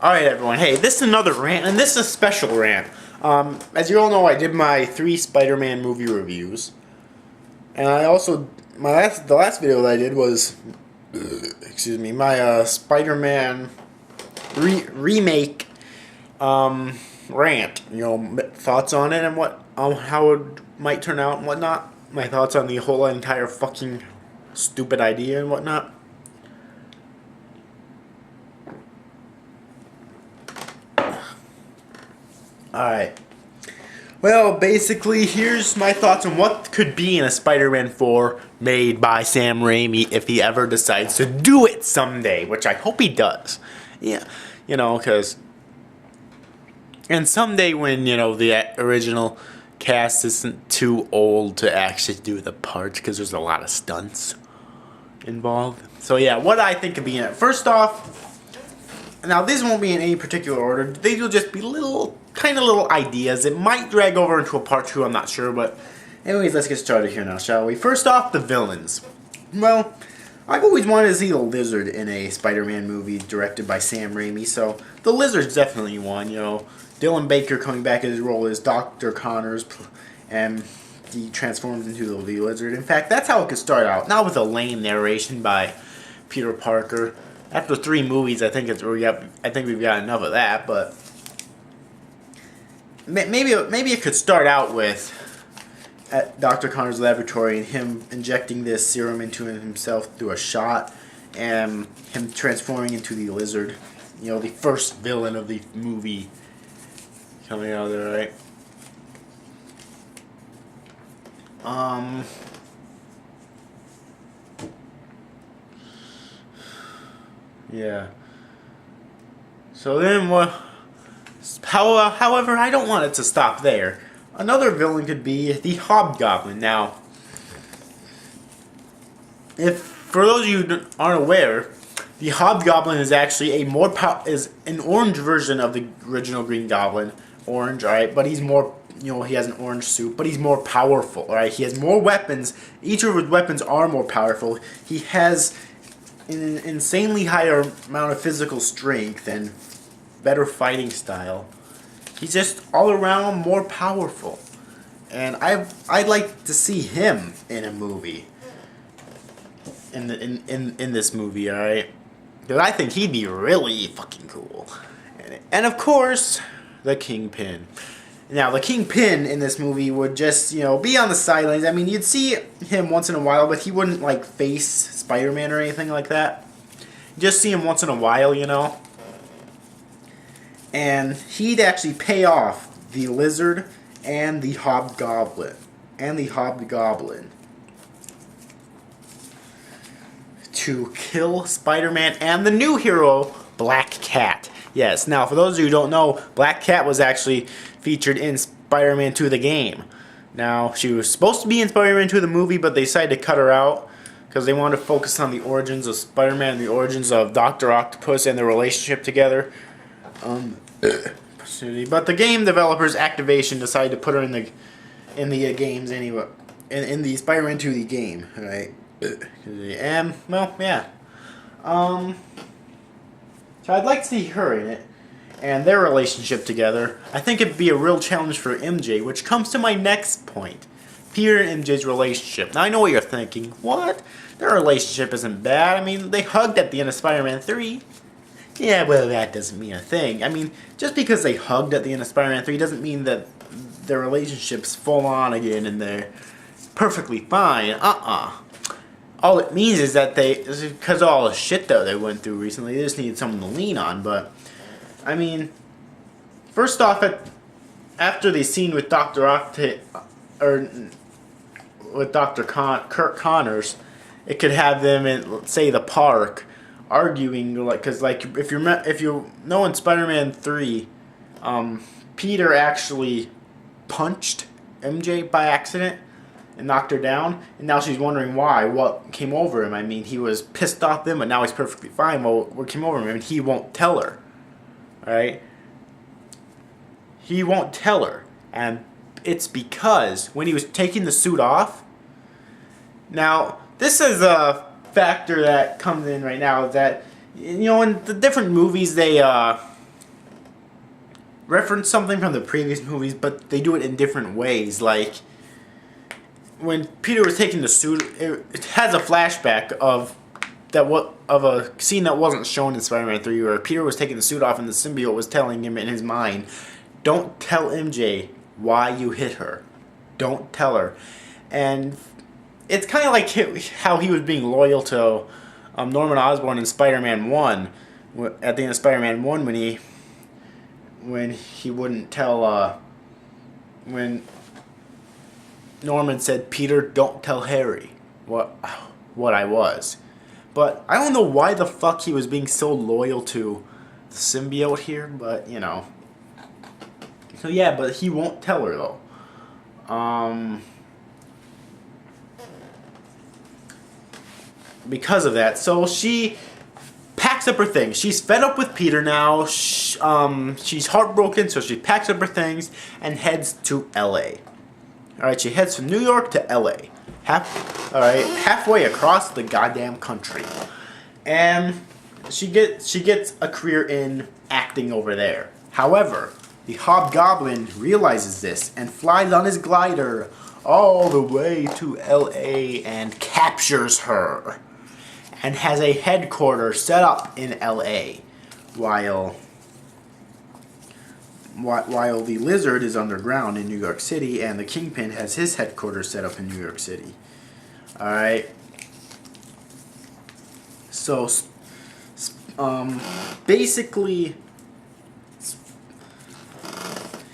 Alright everyone, hey, this is another rant, and this is a special rant. As you all know, I did my 3 Spider-Man movie reviews. And I also, the last video that I did was, my Spider-Man remake rant. You know, thoughts on it and how it might turn out and whatnot. My thoughts on the whole entire fucking stupid idea and whatnot. Alright. Well, basically, here's my thoughts on what could be in a Spider-Man 4 made by Sam Raimi if he ever decides to do it someday, which I hope he does. Yeah, you know, because... And someday when, you know, the original cast isn't too old to actually do the parts, because there's a lot of stunts involved. So yeah, what I think could be in it. First off... Now, these won't be in any particular order. These will just be little ideas. It might drag over into a part 2, I'm not sure, but anyways, let's get started here now, shall we? First off, the villains. Well, I've always wanted to see the Lizard in a Spider-Man movie directed by Sam Raimi, so the Lizard's definitely one, you know. Dylan Baker coming back in his role as Dr. Connors, and he transforms into the Lizard. In fact, that's how it could start out, not with a lame narration by Peter Parker. After 3 movies, I think we've got enough of that, but maybe it could start out with at Dr. Connor's laboratory and him injecting this serum into himself through a shot, and him transforming into the Lizard. You know, the first villain of the movie coming out of there, right? Yeah. So then what? However, I don't want it to stop there. Another villain could be the Hobgoblin. Now, for those of you who aren't aware, the Hobgoblin is actually is an orange version of the original Green Goblin. Orange, alright, but he's more, you know, he has an orange suit, but he's more powerful, alright? He has more weapons. Each of his weapons are more powerful. He has an insanely higher amount of physical strength and better fighting style. He's just all around more powerful, and I'd like to see him in a movie. In this movie, all right, because I think he'd be really fucking cool. And of course, the Kingpin. Now, the Kingpin in this movie would just, you know, be on the sidelines. I mean, you'd see him once in a while, but he wouldn't, like, face Spider-Man or anything like that. You just see him once in a while, you know. And he'd actually pay off the Lizard and the Hobgoblin. To kill Spider-Man and the new hero, Black Cat. Yes, now, for those of you who don't know, Black Cat was actually featured in Spider-Man 2 the game. Now, she was supposed to be in Spider-Man 2 the movie, but they decided to cut her out because they wanted to focus on the origins of Spider-Man and the origins of Dr. Octopus and their relationship together. But the game developers, Activation, decided to put her in the games anyway. In the Spider-Man 2 the game, right? And, well, yeah. So I'd like to see her in it, and their relationship together. I think it'd be a real challenge for MJ, which comes to my next point. Peter and MJ's relationship. Now, I know what you're thinking. What? Their relationship isn't bad. I mean, they hugged at the end of Spider-Man 3. Yeah, well, that doesn't mean a thing. I mean, just because they hugged at the end of Spider-Man 3 doesn't mean that their relationship's full on again and they're perfectly fine. All it means is that because of all the shit that they went through recently, they just needed someone to lean on. But, I mean, first off, after the scene with with Dr. Kurt Connors, it could have them in, let's say, the park, arguing, like, because, like, if you know in Spider-Man 3, Peter actually punched MJ by accident and knocked her down, and now she's wondering why. What came over him? I mean, he was pissed off then, but now he's perfectly fine. Well, what came over him? I mean, he won't tell her. Alright? He won't tell her. And it's because when he was taking the suit off... Now, this is a factor that comes in right now, that, you know, in the different movies, they reference something from the previous movies, but they do it in different ways. Like, when Peter was taking the suit, it has a flashback of a scene that wasn't shown in Spider-Man 3, where Peter was taking the suit off and the symbiote was telling him in his mind, "Don't tell MJ why you hit her. Don't tell her." And it's kind of like how he was being loyal to Norman Osborn in Spider-Man 1. At the end of Spider-Man 1, when he wouldn't tell, when Norman said, "Peter, don't tell Harry what I was." But I don't know why the fuck he was being so loyal to the symbiote here, but, you know. So yeah, but he won't tell her, though. Because of that, so she packs up her things. She's fed up with Peter now. She's heartbroken, so she packs up her things and heads to L.A. Alright, she heads from New York to L.A. Halfway across the goddamn country. And she gets a career in acting over there. However, the Hobgoblin realizes this and flies on his glider all the way to L.A. and captures her. And has a headquarters set up in L.A. while the Lizard is underground in New York City, and the Kingpin has his headquarters set up in New York City. Alright. So, basically,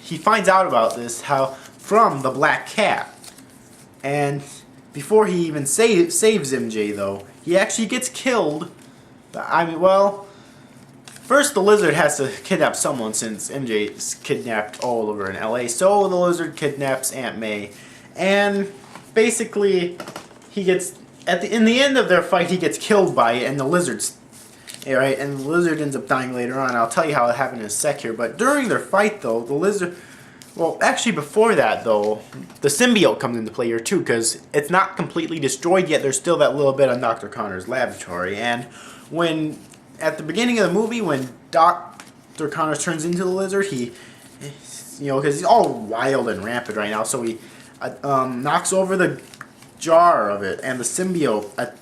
he finds out about this from the Black Cat. And before he even saves MJ, though, he actually gets killed. I mean, well, first the Lizard has to kidnap someone, since MJ's kidnapped all over in LA. So the Lizard kidnaps Aunt May, and basically he gets in the end of their fight, he gets killed by it, and the Lizard's right, and the Lizard ends up dying later on. I'll tell you how it happened in a sec here. But during their fight, though, the Lizard, well, actually before that, though, the symbiote comes into play here too, because it's not completely destroyed yet. There's still that little bit on Dr. Connor's laboratory, and when at the beginning of the movie, when Dr. Connors turns into the Lizard, he, you know, because he's all wild and rampant right now, so he knocks over the jar of it, and the symbiote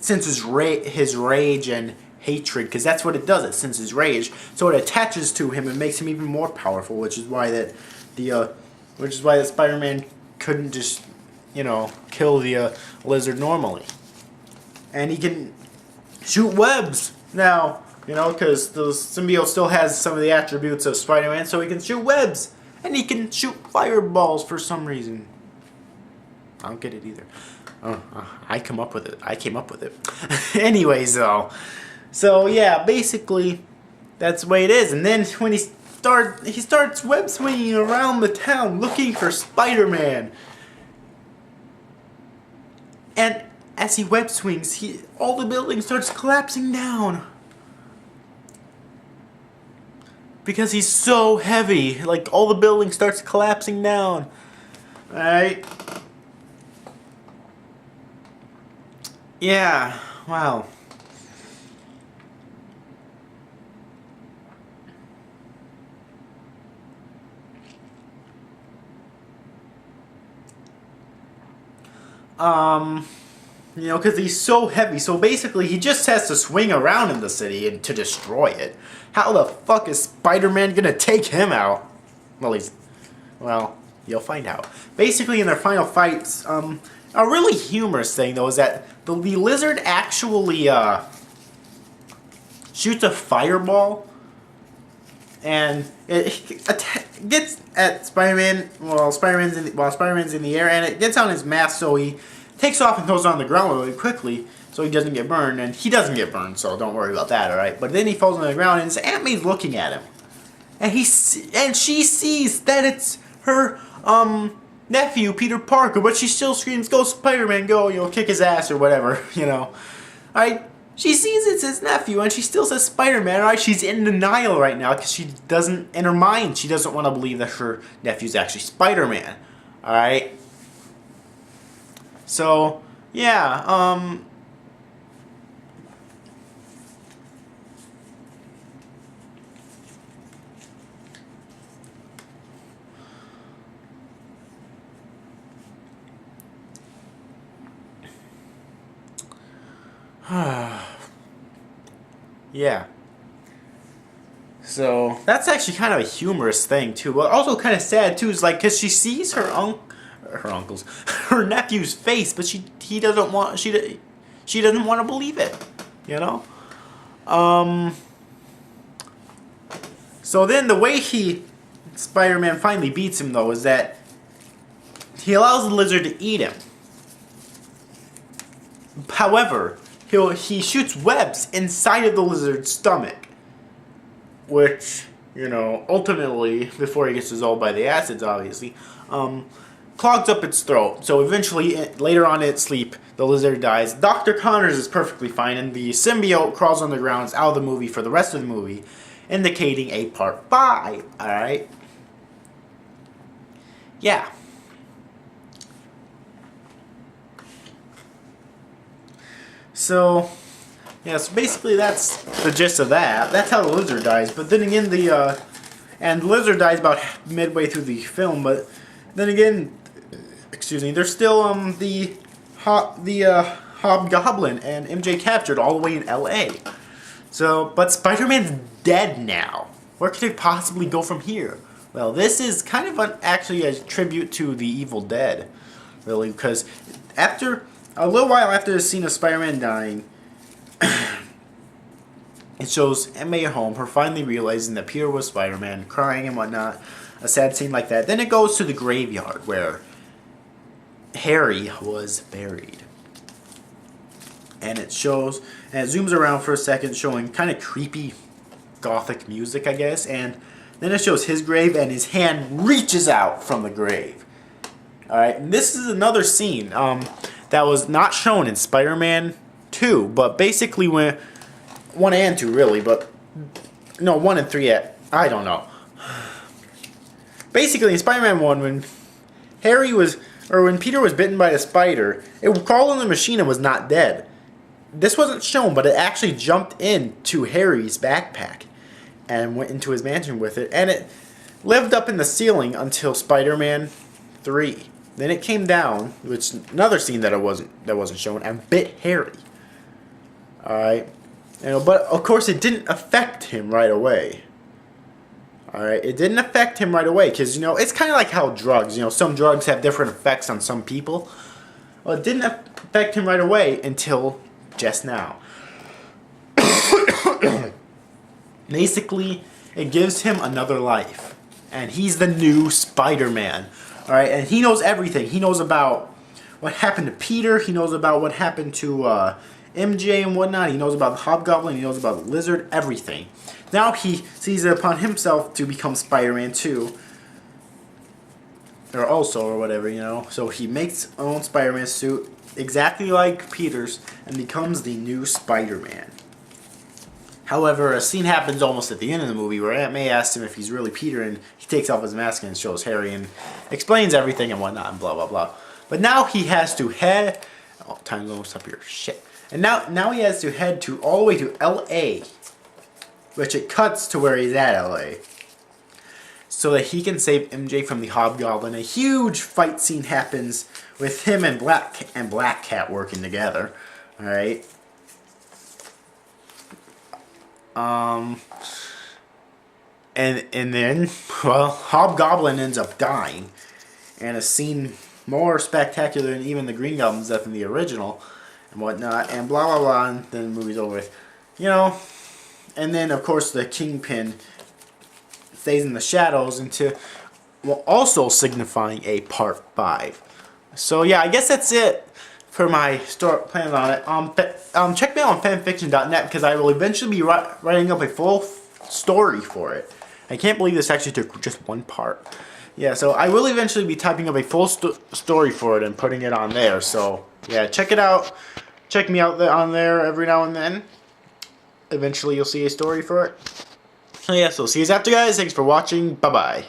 senses his rage and hatred, because that's what it does. It senses rage, so it attaches to him and makes him even more powerful, which is why that Spider-Man couldn't just, you know, kill the Lizard normally, and he can shoot webs now, you know, because the symbiote still has some of the attributes of Spider-Man, so he can shoot webs, and he can shoot fireballs for some reason. I don't get it either. I came up with it. Anyways, though, so yeah, basically that's the way it is. And then when he starts web swinging around the town looking for Spider-Man, and as he web swings, all the building starts collapsing down. Because he's so heavy, like all the building starts collapsing down. Alright? Yeah, wow. You know, because he's so heavy, so basically he just has to swing around in the city and to destroy it. How the fuck is Spider-Man gonna take him out? Well, you'll find out. Basically, in their final fights, a really humorous thing, though, is that the Lizard actually, shoots a fireball, and it gets at Spider-Man while Spider-Man's in the air, and it gets on his mask, so he takes off and goes on the ground really quickly, so he doesn't get burned, and he doesn't get burned, so don't worry about that, alright? But then he falls on the ground, and his Aunt May's looking at him, and she sees that it's her nephew, Peter Parker, but she still screams, "Go Spider-Man, go, you know, kick his ass," or whatever, you know. Alright? She sees it's his nephew, and she still says Spider-Man, alright? She's in denial right now, because she doesn't, in her mind, she doesn't want to believe that her nephew's actually Spider-Man. Alright? So, yeah, Yeah. So that's actually kind of a humorous thing too, but also kind of sad too. Is like because she sees her uncle's, her nephew's face, but she doesn't want she doesn't want to believe it, you know. So then the way Spider-Man finally beats him though is that he allows the lizard to eat him. However, he shoots webs inside of the lizard's stomach, which, you know, ultimately, before he gets dissolved by the acids, obviously, clogs up its throat. So eventually, later on in its sleep, the lizard dies. Dr. Connors is perfectly fine, and the symbiote crawls on the ground. It's out of the movie for the rest of the movie, indicating a part 5. Alright? Yeah. So, yeah, so basically that's the gist of that. That's how the lizard dies. But then again, the lizard dies about midway through the film. But then again, excuse me, there's still the Hobgoblin and MJ captured all the way in L.A. So, but Spider-Man's dead now. Where could it possibly go from here? Well, this is kind of actually a tribute to the Evil Dead, really, because after a little while after the scene of Spider-Man dying, it shows MJ at home, her finally realizing that Peter was Spider-Man, crying and whatnot, a sad scene like that. Then it goes to the graveyard where Harry was buried. And it shows, and it zooms around for a second, showing kind of creepy gothic music, I guess, and then it shows his grave, and his hand reaches out from the grave. Alright, and this is another scene that was not shown in Spider-Man 2, but basically when 1 and 2 really, but no, 1 and 3, I don't know. Basically in Spider-Man 1, when when Peter was bitten by a spider, it crawled in the machine and was not dead. This wasn't shown, but it actually jumped into Harry's backpack and went into his mansion with it, and it lived up in the ceiling until Spider-Man 3. Then it came down, which another scene that wasn't shown, and bit Harry. Alright. But of course it didn't affect him right away. Alright, it didn't affect him right away, because, you know, it's kind of like how drugs, you know, some drugs have different effects on some people. Well, it didn't affect him right away until just now. Basically, it gives him another life. And he's the new Spider-Man. Alright, and he knows everything. He knows about what happened to Peter. He knows about what happened to MJ and whatnot. He knows about the Hobgoblin. He knows about the lizard. Everything. Now he sees it upon himself to become Spider-Man too. Or whatever, you know. So he makes his own Spider-Man suit, exactly like Peter's, and becomes the new Spider-Man. However, a scene happens almost at the end of the movie where Aunt May asks him if he's really Peter, and he takes off his mask and shows Harry and explains everything and whatnot and blah blah blah. But now he has to head... Oh, time's almost up here. Shit. And now he has to head all the way to L.A., which it cuts to where he's at L.A., so that he can save MJ from the Hobgoblin. A huge fight scene happens with him and Black Cat working together. Alright. And then, well, Hobgoblin ends up dying. And a scene more spectacular than even the Green Goblin's death in the original and whatnot. And blah, blah, blah. And then the movie's over with. You know, and then, of course, the Kingpin stays in the shadows well, also signifying a part 5. So, yeah, I guess that's it for my plan on it. Check me out on fanfiction.net because I will eventually be writing up a full story for it. I can't believe this actually took just 1 part. Yeah, so I will eventually be typing up a full story for it and putting it on there. So, yeah, check it out. Check me out on there every now and then. Eventually you'll see a story for it. So, yeah, so see you after, guys. Thanks for watching. Bye-bye.